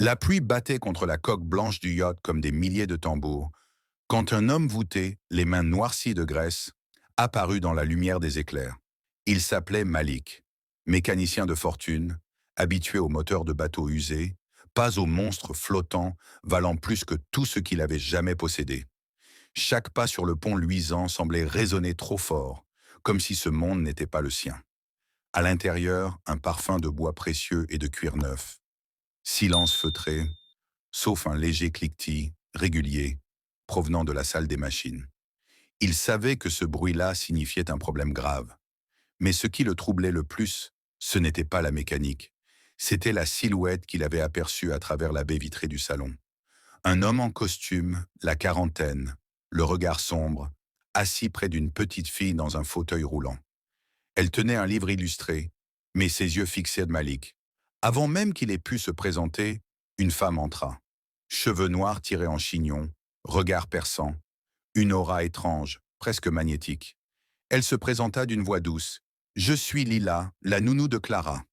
La pluie battait contre la coque blanche du yacht comme des milliers de tambours, quand un homme voûté, les mains noircies de graisse, apparut dans la lumière des éclairs. Il s'appelait Malik, mécanicien de fortune, habitué aux moteurs de bateaux usés, pas aux monstres flottants valant plus que tout ce qu'il avait jamais possédé. Chaque pas sur le pont luisant semblait résonner trop fort, comme si ce monde n'était pas le sien. À l'intérieur, un parfum de bois précieux et de cuir neuf. Silence feutré, sauf un léger cliquetis, régulier, provenant de la salle des machines. Il savait que ce bruit-là signifiait un problème grave. Mais ce qui le troublait le plus, ce n'était pas la mécanique. C'était la silhouette qu'il avait aperçue à travers la baie vitrée du salon. Un homme en costume, la quarantaine, le regard sombre, assis près d'une petite fille dans un fauteuil roulant. Elle tenait un livre illustré, mais ses yeux fixaient Malik. Avant même qu'il ait pu se présenter, une femme entra. Cheveux noirs tirés en chignon, regard perçant, une aura étrange, presque magnétique. Elle se présenta d'une voix douce. « Je suis Lila, la nounou de Clara. »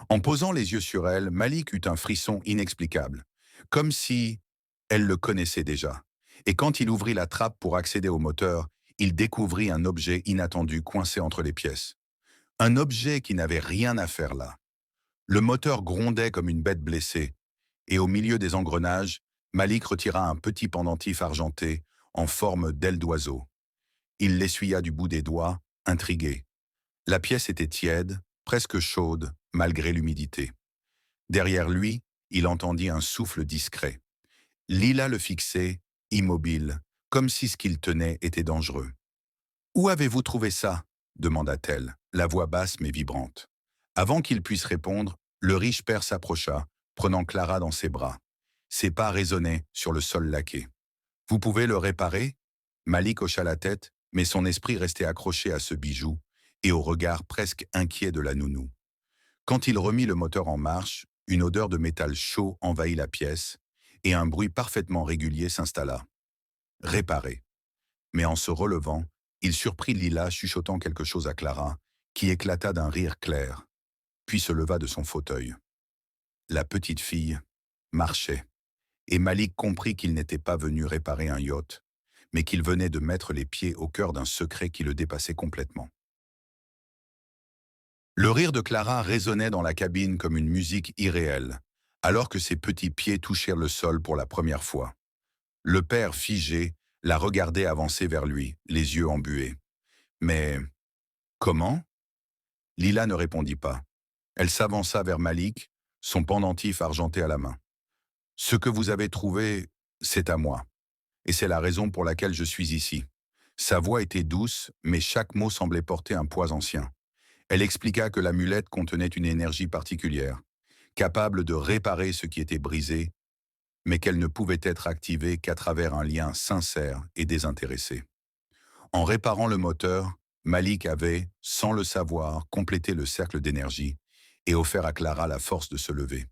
En posant les yeux sur elle, Malik eut un frisson inexplicable, comme si elle le connaissait déjà. Et quand il ouvrit la trappe pour accéder au moteur, il découvrit un objet inattendu coincé entre les pièces. Un objet qui n'avait rien à faire là. Le moteur grondait comme une bête blessée, et au milieu des engrenages, Malik retira un petit pendentif argenté en forme d'aile d'oiseau. Il l'essuya du bout des doigts, intrigué. La pièce était tiède, presque chaude, malgré l'humidité. Derrière lui, il entendit un souffle discret. Lila le fixait, immobile, comme si ce qu'il tenait était dangereux. « Où avez-vous trouvé ça ?» demanda-t-elle, la voix basse mais vibrante. Avant qu'il puisse répondre, le riche père s'approcha, prenant Clara dans ses bras. Ses pas résonnaient sur le sol laqué. « Vous pouvez le réparer ?» Malik hocha la tête, mais son esprit restait accroché à ce bijou et au regard presque inquiet de la nounou. Quand il remit le moteur en marche, une odeur de métal chaud envahit la pièce et un bruit parfaitement régulier s'installa. Réparé. Mais en se relevant, il surprit Lila chuchotant quelque chose à Clara, qui éclata d'un rire clair, puis se leva de son fauteuil. La petite fille marchait, et Malik comprit qu'il n'était pas venu réparer un yacht, mais qu'il venait de mettre les pieds au cœur d'un secret qui le dépassait complètement. Le rire de Clara résonnait dans la cabine comme une musique irréelle, alors que ses petits pieds touchèrent le sol pour la première fois. Le père, figé, la regardait avancer vers lui, les yeux embués. Mais comment? Lila ne répondit pas. Elle s'avança vers Malik, son pendentif argenté à la main. « Ce que vous avez trouvé, c'est à moi. Et c'est la raison pour laquelle je suis ici. » Sa voix était douce, mais chaque mot semblait porter un poids ancien. Elle expliqua que l'amulette contenait une énergie particulière, capable de réparer ce qui était brisé, mais qu'elle ne pouvait être activée qu'à travers un lien sincère et désintéressé. En réparant le moteur, Malik avait, sans le savoir, complété le cercle d'énergie et offert à Clara la force de se lever.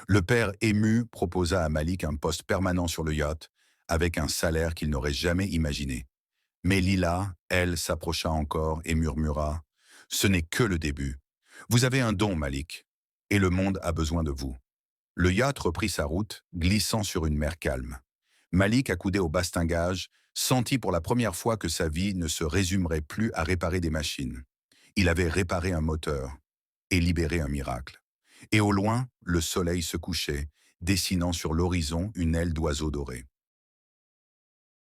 Le père ému proposa à Malik un poste permanent sur le yacht, avec un salaire qu'il n'aurait jamais imaginé. Mais Lila, elle, s'approcha encore et murmura « Ce n'est que le début. Vous avez un don, Malik, et le monde a besoin de vous. » Le yacht reprit sa route, glissant sur une mer calme. Malik, accoudé au bastingage, sentit pour la première fois que sa vie ne se résumerait plus à réparer des machines. Il avait réparé un moteur et libéré un miracle. Et au loin, le soleil se couchait, dessinant sur l'horizon une aile d'oiseau doré.